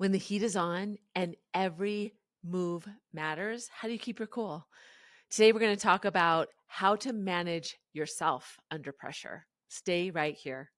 When the heat is on and every move matters, how do you keep your cool? Today, we're going to talk about how to manage yourself under pressure. Stay right here.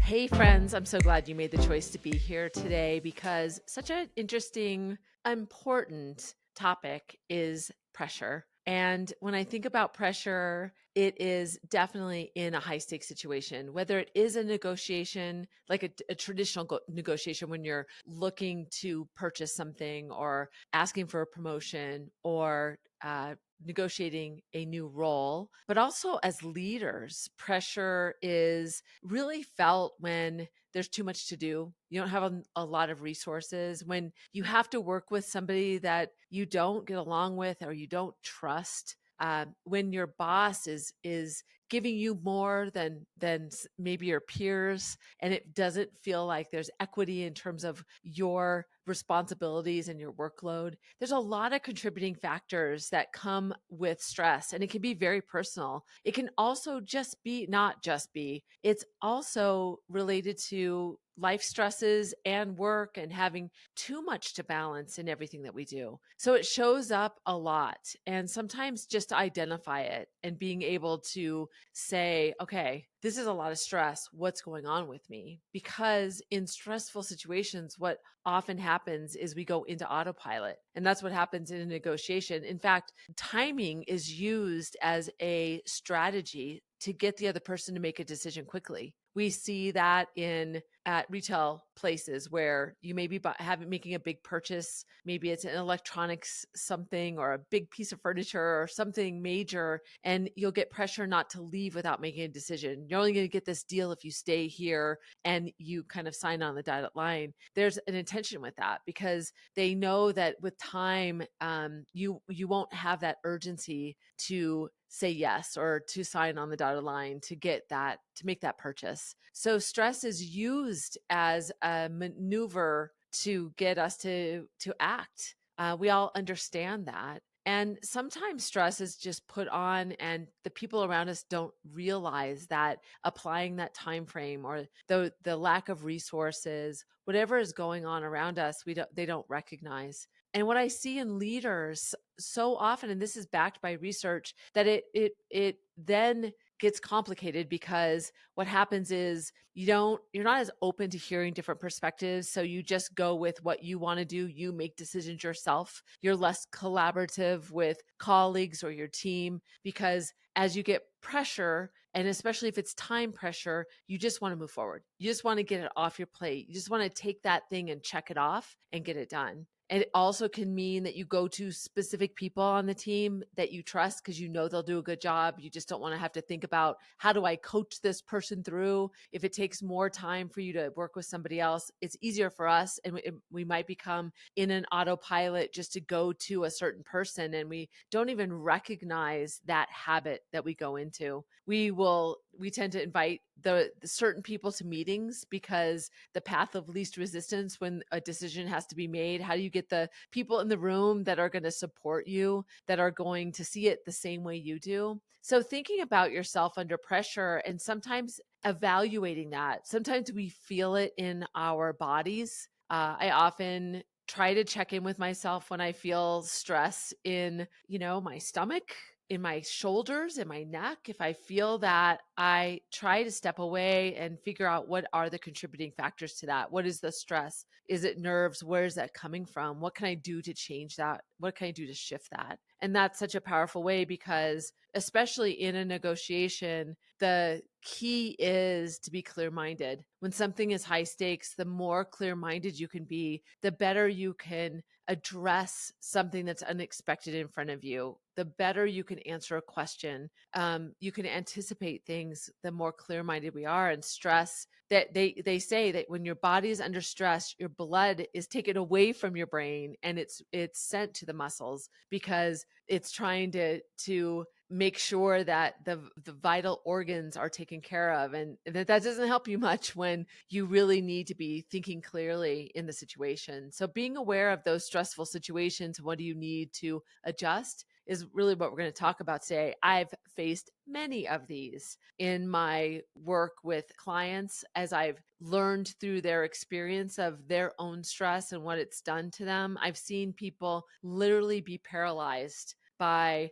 Hey, friends, I'm so glad you made the choice to be here today because such an interesting, important topic is pressure. And when I think about pressure, it is definitely in a high stakes situation, whether it is a negotiation, like a traditional negotiation when you're looking to purchase something or asking for a promotion or negotiating a new role, but also as leaders, pressure is really felt when there's too much to do. You don't have a lot of resources, when you have to work with somebody that you don't get along with or you don't trust. When your boss is giving you more than maybe your peers, and it doesn't feel like there's equity in terms of your responsibilities and your workload. There's a lot of contributing factors that come with stress, and it can be very personal. It can also just be, not just be, it's also related to life stresses and work and having too much to balance in everything that we do. So it shows up a lot. And sometimes just to identify it and being able to say, okay, this is a lot of stress. What's going on with me? Because in stressful situations, what often happens is we go into autopilot. And that's what happens in a negotiation. In fact, timing is used as a strategy to get the other person to make a decision quickly. We see that in at retail places where you may be making a big purchase. Maybe it's an electronics something or a big piece of furniture or something major, and you'll get pressure not to leave without making a decision. You're only going to get this deal if you stay here and you kind of sign on the dotted line. There's an intention with that because they know that with time, you won't have that urgency to say yes or to sign on the dotted line to get that, to make that purchase. So stress is used as a maneuver to get us to act. We all understand that. And sometimes stress is just put on and the people around us don't realize that applying that time frame or the lack of resources, whatever is going on around us, they don't recognize. And what I see in leaders so often, and this is backed by research, that it then gets complicated because what happens is you're not as open to hearing different perspectives, so you just go with what you want to do. You make decisions yourself. You're less collaborative with colleagues or your team because as you get pressure, and especially if it's time pressure, you just want to move forward. You just want to get it off your plate. You just want to take that thing and check it off and get it done. And it also can mean that you go to specific people on the team that you trust because you know they'll do a good job. You just don't want to have to think about, how do I coach this person through? If it takes more time for you to work with somebody else, it's easier for us. And we might become in an autopilot just to go to a certain person. And we don't even recognize that habit that we go into. We tend to invite the certain people to meetings because the path of least resistance when a decision has to be made. How do you get the people in the room that are going to support you, that are going to see it the same way you do? So thinking about yourself under pressure and sometimes evaluating that. Sometimes we feel it in our bodies. I often try to check in with myself when I feel stress in, my stomach, in my shoulders, in my neck. If I feel that, I try to step away and figure out what are the contributing factors to that. What is the stress? Is it nerves? Where is that coming from? What can I do to change that? What can I do to shift that? And that's such a powerful way because, especially in a negotiation, the key is to be clear minded. When something is high stakes, the more clear minded you can be, the better you can address something that's unexpected in front of you, the better you can answer a question. You can anticipate things, the more clear minded we are. And stress, that they say that when your body is under stress, your blood is taken away from your brain and it's sent to the muscles because it's trying to make sure that the vital organs are taken care of. And that doesn't help you much when you really need to be thinking clearly in the situation. So being aware of those stressful situations, what do you need to adjust, is really what we're going to talk about today. I've faced many of these in my work with clients as I've learned through their experience of their own stress and what it's done to them. I've seen people literally be paralyzed by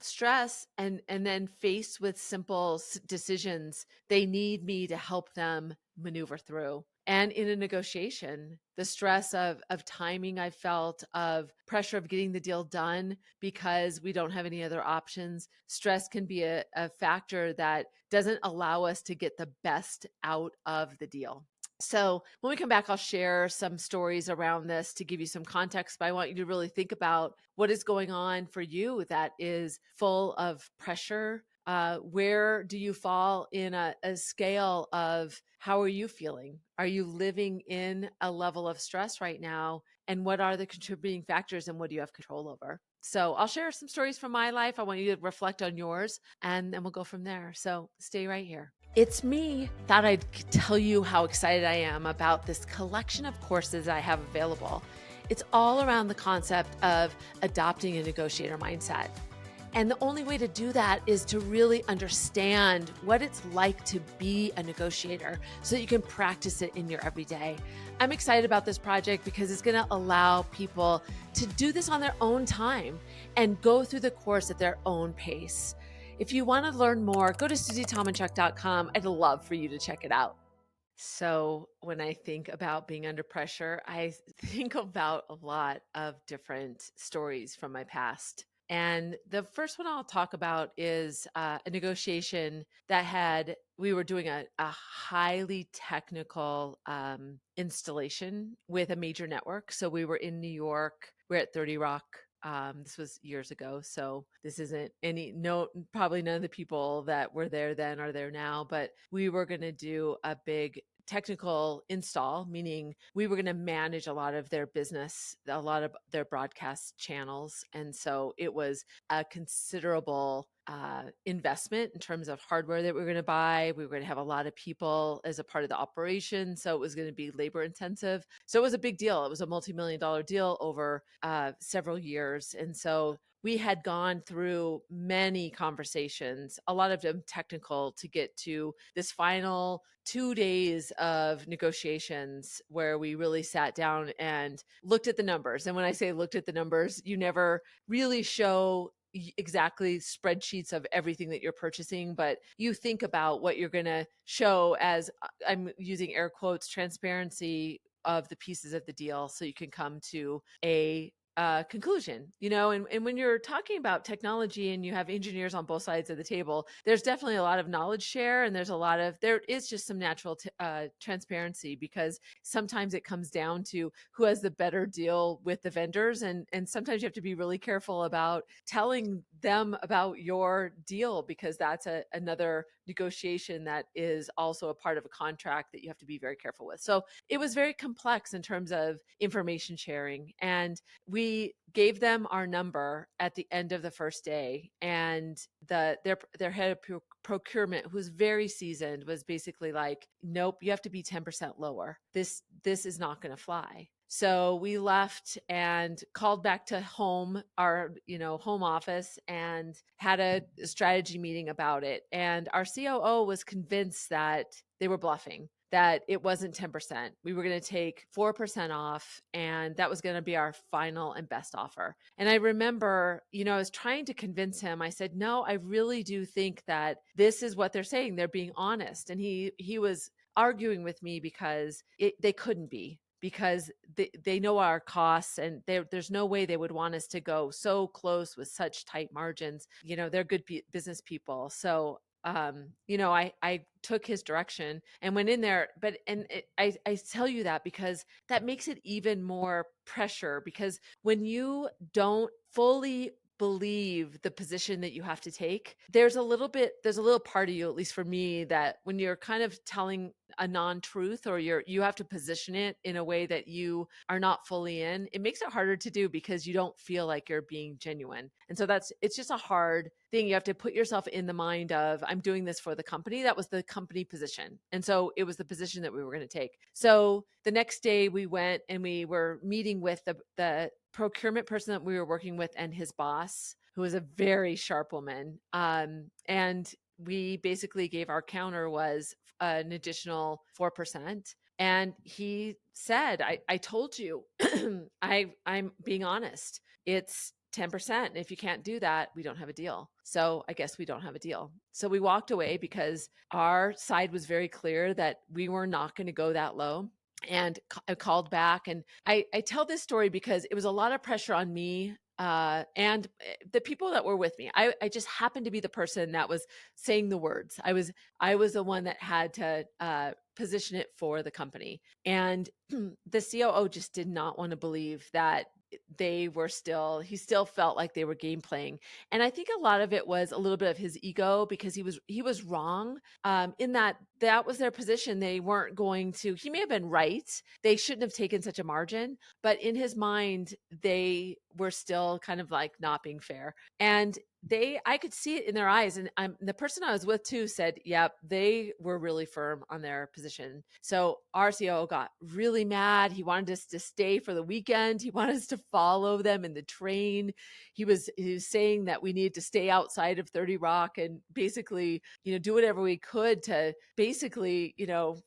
stress, and then faced with simple decisions they need me to help them maneuver through. And in a negotiation, the stress of timing I felt, of pressure of getting the deal done because we don't have any other options. Stress can be a factor that doesn't allow us to get the best out of the deal. So when we come back, I'll share some stories around this to give you some context, but I want you to really think about what is going on for you that is full of pressure. Where do you fall in a scale of how are you feeling? Are you living in a level of stress right now? And what are the contributing factors and what do you have control over? So I'll share some stories from my life. I want you to reflect on yours and then we'll go from there. So stay right here. It's me. Thought I'd tell you how excited I am about this collection of courses I have available. It's all around the concept of adopting a negotiator mindset. And the only way to do that is to really understand what it's like to be a negotiator so that you can practice it in your everyday. I'm excited about this project because it's going to allow people to do this on their own time and go through the course at their own pace. If you want to learn more, go to SusieTomandChuck.com. I'd love for you to check it out. So when I think about being under pressure, I think about a lot of different stories from my past. And the first one I'll talk about is a negotiation that we were doing a highly technical installation with a major network. So we were in New York, we're at 30 Rock. This was years ago. So this isn't probably none of the people that were there then are there now, but we were going to do a big technical install, meaning we were going to manage a lot of their business, a lot of their broadcast channels. And so it was a considerable investment in terms of hardware that we were going to buy. We were going to have a lot of people as a part of the operation. So it was going to be labor intensive. So it was a big deal. It was a multi-million-dollar deal over several years. And so we had gone through many conversations, a lot of them technical, to get to this final 2 days of negotiations where we really sat down and looked at the numbers. And when I say looked at the numbers, you never really show exactly spreadsheets of everything that you're purchasing, but you think about what you're going to show as, I'm using air quotes, transparency of the pieces of the deal so you can come to a conclusion, and when you're talking about technology and you have engineers on both sides of the table, there's definitely a lot of knowledge share and there is just some natural transparency, because sometimes it comes down to who has the better deal with the vendors. And sometimes you have to be really careful about telling them about your deal, because that's another negotiation that is also a part of a contract that you have to be very careful with. So it was very complex in terms of information sharing. And we gave them our number at the end of the first day, and their head of procurement, who's very seasoned, was basically like, nope, you have to be 10% lower. This is not going to fly. So we left and called back to our home office, and had a strategy meeting about it. And our COO was convinced that they were bluffing, that it wasn't 10%. We were going to take 4% off, and that was going to be our final and best offer. And I remember, I was trying to convince him. I said, no, I really do think that this is what they're saying. They're being honest. And he was arguing with me because they couldn't be, because they know our costs, and there's no way they would want us to go so close with such tight margins. They're good business people. So I took his direction and went in there. I tell you that because that makes it even more pressure, because when you don't fully believe the position that you have to take, there's a little part of you, at least for me, that when you're kind of telling a non-truth, or you have to position it in a way that you are not fully in, it makes it harder to do because you don't feel like you're being genuine. And so it's just a hard thing. You have to put yourself in the mind of, I'm doing this for the company. That was the company position. And so it was the position that we were going to take. So the next day we went and we were meeting with the procurement person that we were working with and his boss, who was a very sharp woman. And we basically gave our counter was an additional 4%. And he said, I told you, I'm being honest. It's 10%. And if you can't do that, we don't have a deal. So I guess we don't have a deal. So we walked away because our side was very clear that we were not going to go that low. And I called back, and I tell this story because it was a lot of pressure on me and the people that were with me. I just happened to be the person that was saying the words. I was the one that had to position it for the company. And the COO just did not want to believe that he still felt like they were game playing. And I think a lot of it was a little bit of his ego, because he was wrong in that was their position. They weren't going to, he may have been right. They shouldn't have taken such a margin, but in his mind, they were still kind of like not being fair. And I could see it in their eyes. And the person I was with too said, yep, they were really firm on their position. So our COO got really mad. He wanted us to stay for the weekend. He wanted us to follow them in the train. He was saying that we needed to stay outside of 30 Rock and basically, do whatever we could to basically,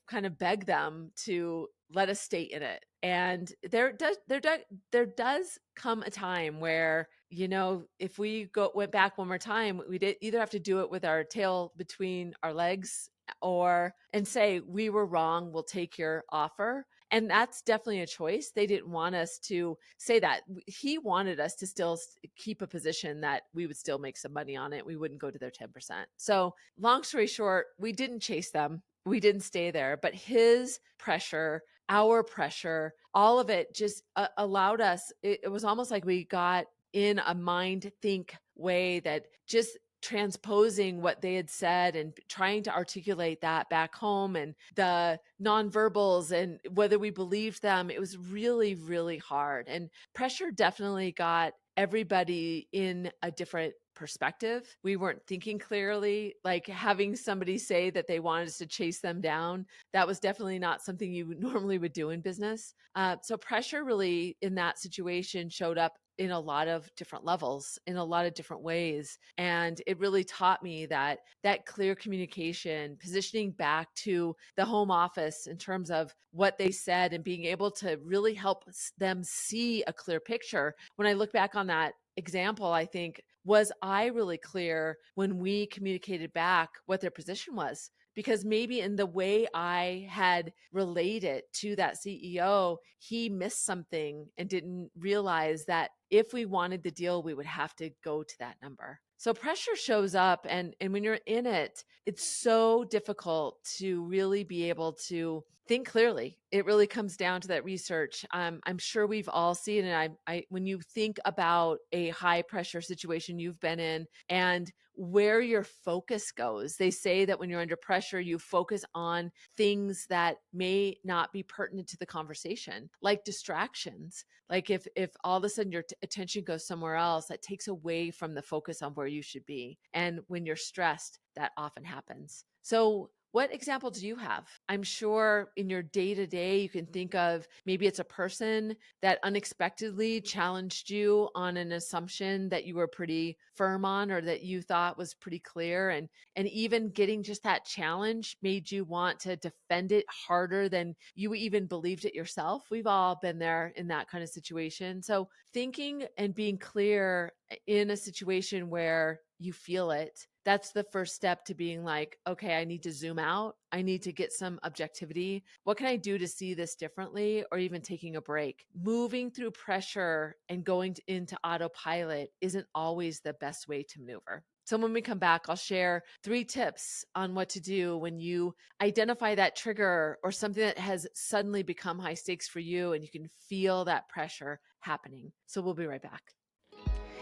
kind of beg them to let us stay in it. And there does come a time where, if we went back one more time, we did either have to do it with our tail between our legs and say, we were wrong, we'll take your offer. And that's definitely a choice. They didn't want us to say that. He wanted us to still keep a position that we would still make some money on it. We wouldn't go to their 10%. So long story short, we didn't chase them. We didn't stay there, but his pressure, our pressure, all of it just allowed us. It was almost like we got in a mind think way that just transposing what they had said and trying to articulate that back home, and the nonverbals and whether we believed them, it was really, really hard. And pressure definitely got everybody in a different perspective. We weren't thinking clearly. Like having somebody say that they wanted us to chase them down, that was definitely not something you normally would do in business. So pressure really in that situation showed up in a lot of different levels, in a lot of different ways. And it really taught me that clear communication, positioning back to the home office in terms of what they said and being able to really help them see a clear picture. When I look back on that example, I think, was I really clear when we communicated back what their position was? Because maybe in the way I had related to that CEO, he missed something and didn't realize that if we wanted the deal, we would have to go to that number. So pressure shows up, and when you're in it, it's so difficult to really be able to think clearly. It really comes down to that research. I'm sure we've all seen it. I when you think about a high pressure situation you've been in and where your focus goes, they say that when you're under pressure, you focus on things that may not be pertinent to the conversation, like distractions. Like if all of a sudden your attention goes somewhere else, that takes away from the focus on where you should be. And when you're stressed, that often happens. So what example do you have? I'm sure in your day to day, you can think of maybe it's a person that unexpectedly challenged you on an assumption that you were pretty firm on or that you thought was pretty clear. And even getting just that challenge made you want to defend it harder than you even believed it yourself. We've all been there in that kind of situation. So thinking and being clear in a situation where you feel it, that's the first step to being like, okay, I need to zoom out. I need to get some objectivity. What can I do to see this differently, or even taking a break? Moving through pressure and going into autopilot isn't always the best way to maneuver. So when we come back, I'll share 3 tips on what to do when you identify that trigger or something that has suddenly become high stakes for you and you can feel that pressure happening. So we'll be right back.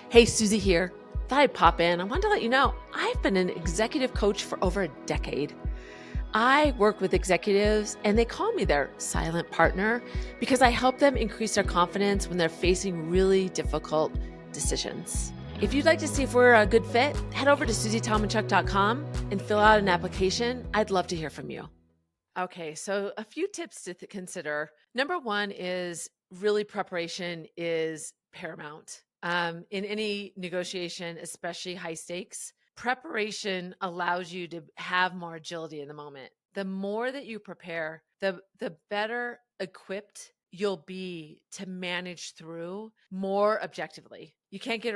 Hey, Susie here. Thought I'd pop in. I wanted to let you know I've been an executive coach for over a decade. I work with executives and they call me their silent partner because I help them increase their confidence when they're facing really difficult decisions. If you'd like to see if we're a good fit, head over to susietalmanchuck.com and fill out an application. I'd love to hear from you. Okay, so a few tips to consider. Number 1 is really preparation is paramount. In any negotiation, especially high stakes, preparation allows you to have more agility in the moment. The more that you prepare, the better equipped you'll be to manage through more objectively. You can't get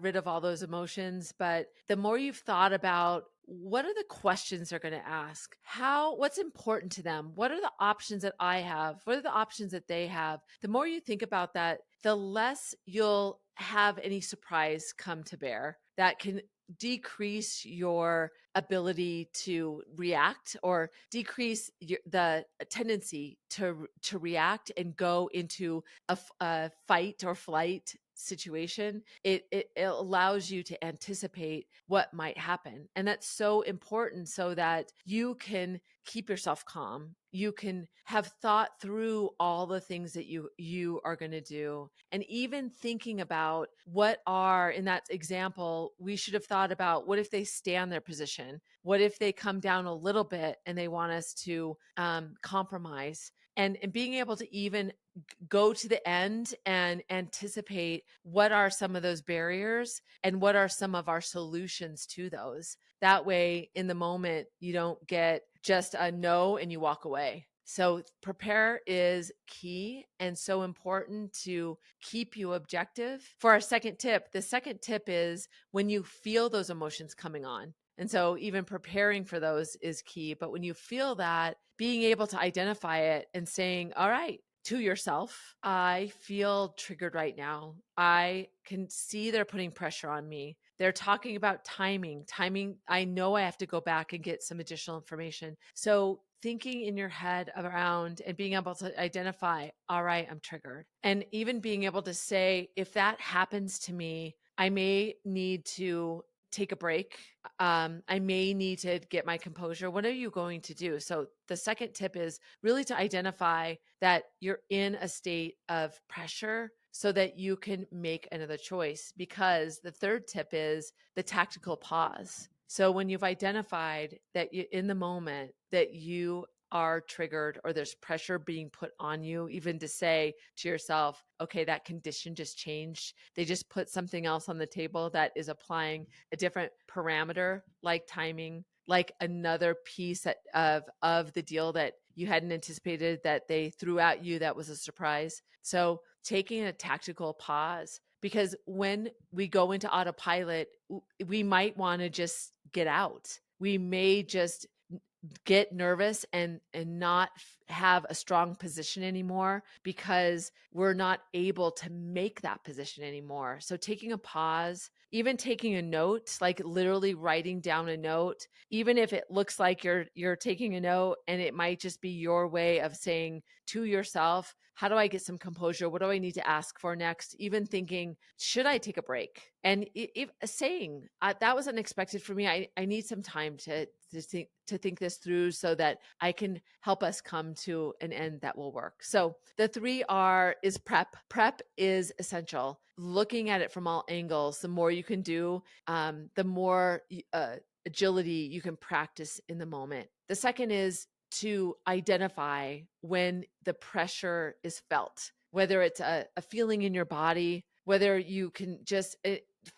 rid of all those emotions, but the more you've thought about what are the questions they're going to ask, what's important to them, what are the options that I have, what are the options that they have, the more you think about that, the less you'll have any surprise come to bear that can decrease your ability to react or decrease the tendency to react and go into a fight or flight situation. It allows you to anticipate what might happen, and that's so important so that you can keep yourself calm, you can have thought through all the things that you are going to do, and even thinking about what are, in that example, we should have thought about what if they stay on their position, what if they come down a little bit and they want us to compromise, and being able to even go to the end and anticipate what are some of those barriers and what are some of our solutions to those. That way, in the moment, you don't get just a no and you walk away. So, prepare is key and so important to keep you objective. For our second tip, the second tip is when you feel those emotions coming on. And so, even preparing for those is key. But when you feel that, being able to identify it and saying, all right, to yourself, I feel triggered right now. I can see they're putting pressure on me. They're talking about timing. Timing, I know I have to go back and get some additional information. So, thinking in your head around and being able to identify, all right, I'm triggered. And even being able to say, if that happens to me, I may need to take a break. I may need to get my composure. What are you going to do? So, the second tip is really to identify that you're in a state of pressure so that you can make another choice. Because the third tip is the tactical pause. So, when you've identified that you, in the moment that you are triggered or there's pressure being put on you, even to say to yourself, okay, that condition just changed. They just put something else on the table that is applying a different parameter, like timing, like another piece of the deal that you hadn't anticipated that they threw at you that was a surprise. So taking a tactical pause, because when we go into autopilot, we might want to just get out. We may just get nervous and not have a strong position anymore because we're not able to make that position anymore. So taking a pause, even taking a note, like literally writing down a note, even if it looks like you're taking a note and it might just be your way of saying to yourself, how do I get some composure? What do I need to ask for next? Even thinking, should I take a break? And if saying that was unexpected for me, I need some time to think this through so that I can help us come to an end that will work. So the three R is prep. Prep is essential. Looking at it from all angles, the more you can do, the more agility you can practice in the moment. The second is to identify when the pressure is felt, whether it's a feeling in your body, whether you can just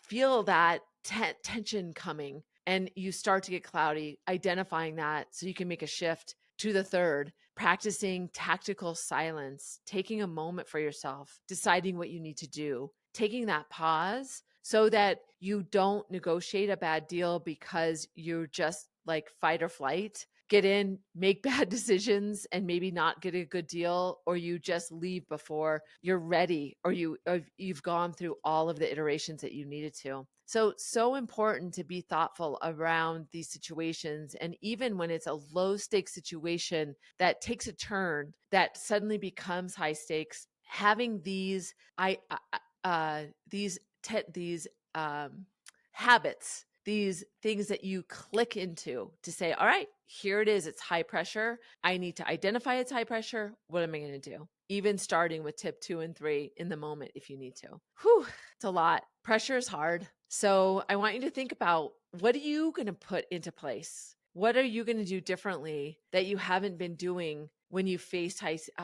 feel that tension coming and you start to get cloudy, identifying that so you can make a shift. To the third, practicing tactical silence, taking a moment for yourself, deciding what you need to do, taking that pause so that you don't negotiate a bad deal because you're just like fight or flight, get in, make bad decisions and maybe not get a good deal, or you just leave before you're ready, or you've gone through all of the iterations that you needed to. So important to be thoughtful around these situations. And even when it's a low stakes situation that takes a turn, that suddenly becomes high stakes, having these these habits, these things that you click into to say, all right, here it is. It's high pressure. I need to identify it's high pressure. What am I going to do? Even starting with tip 2 and 3 in the moment if you need to. Whew, it's a lot. Pressure is hard. So I want you to think about, what are you going to put into place? What are you going to do differently that you haven't been doing when you face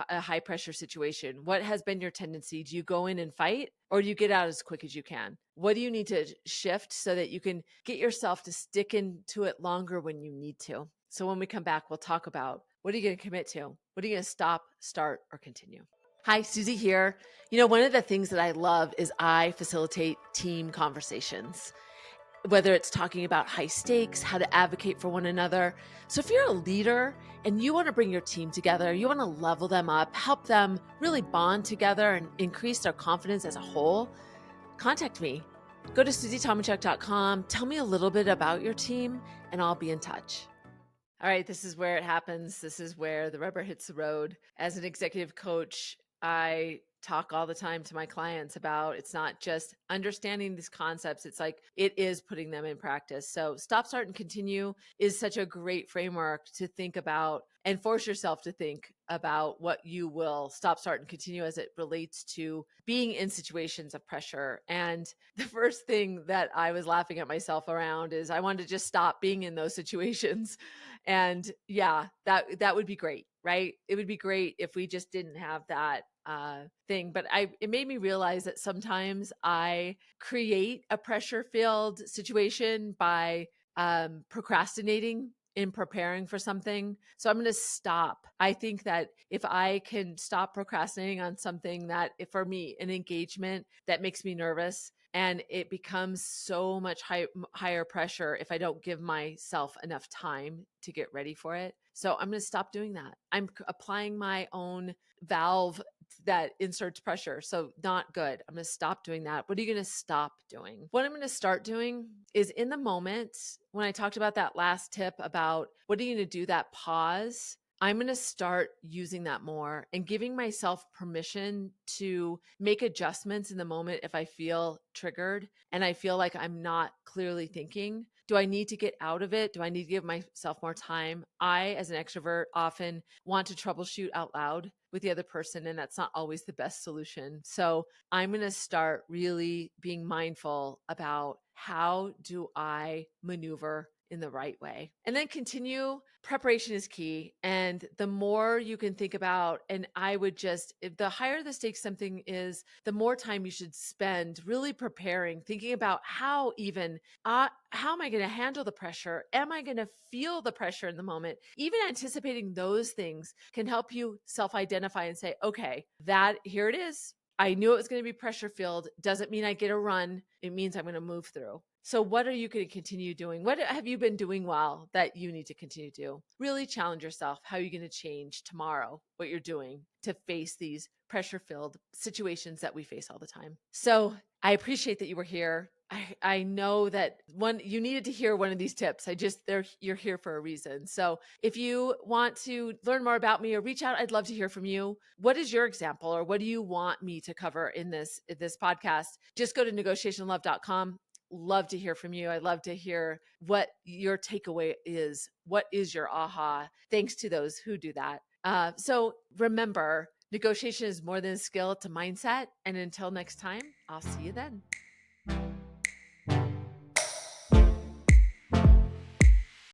a high pressure situation? What has been your tendency? Do you go in and fight, or do you get out as quick as you can? What do you need to shift so that you can get yourself to stick into it longer when you need to? So when we come back, we'll talk about, what are you going to commit to? What are you going to stop, start, or continue? Hi, Susie here. One of the things that I love is I facilitate team conversations, whether it's talking about high stakes, how to advocate for one another. So if you're a leader and you want to bring your team together, you want to level them up, help them really bond together and increase their confidence as a whole, contact me. Go to SusieTomachuk.com, tell me a little bit about your team, and I'll be in touch. All right, this is where it happens. This is where the rubber hits the road. As an executive coach, I talk all the time to my clients about, it's not just understanding these concepts, it's like it is putting them in practice. So stop, start, and continue is such a great framework to think about and force yourself to think about what you will stop, start, and continue as it relates to being in situations of pressure. And the first thing that I was laughing at myself around is I wanted to just stop being in those situations. And yeah, that would be great, right? It would be great if we just didn't have that thing. But it made me realize that sometimes I create a pressure filled situation by procrastinating in preparing for something. So I'm going to stop. I think that if I can stop procrastinating on something that, if for me, an engagement that makes me nervous, and it becomes so much higher pressure if I don't give myself enough time to get ready for it. So I'm going to stop doing that. I'm applying my own valve that inserts pressure. So not good. I'm going to stop doing that. What are you going to stop doing? What I'm going to start doing is, in the moment, when I talked about that last tip about what are you going to do, that pause, I'm going to start using that more and giving myself permission to make adjustments in the moment if I feel triggered and I feel like I'm not clearly thinking. Do I need to get out of it? Do I need to give myself more time? I, as an extrovert, often want to troubleshoot out loud with the other person, and that's not always the best solution. So I'm going to start really being mindful about, how do I maneuver in the right way? And then continue. Preparation is key. And the more you can think about, and I would just, if the higher the stakes something is, the more time you should spend really preparing, thinking about how am I going to handle the pressure? Am I going to feel the pressure in the moment? Even anticipating those things can help you self-identify and say, okay, here it is. I knew it was going to be pressure filled. Doesn't mean I get a run. It means I'm going to move through. So what are you going to continue doing? What have you been doing well that you need to continue to do? Really challenge yourself. How are you going to change tomorrow what you're doing to face these pressure-filled situations that we face all the time? So I appreciate that you were here. I know that you needed to hear one of these tips. You're here for a reason. So if you want to learn more about me or reach out, I'd love to hear from you. What is your example, or what do you want me to cover in this podcast? Just go to negotiationlove.com. Love to hear from you. I'd love to hear what your takeaway is. What is your aha? Thanks to those who do that. So remember, negotiation is more than a skill, it's a mindset. And until next time, I'll see you then.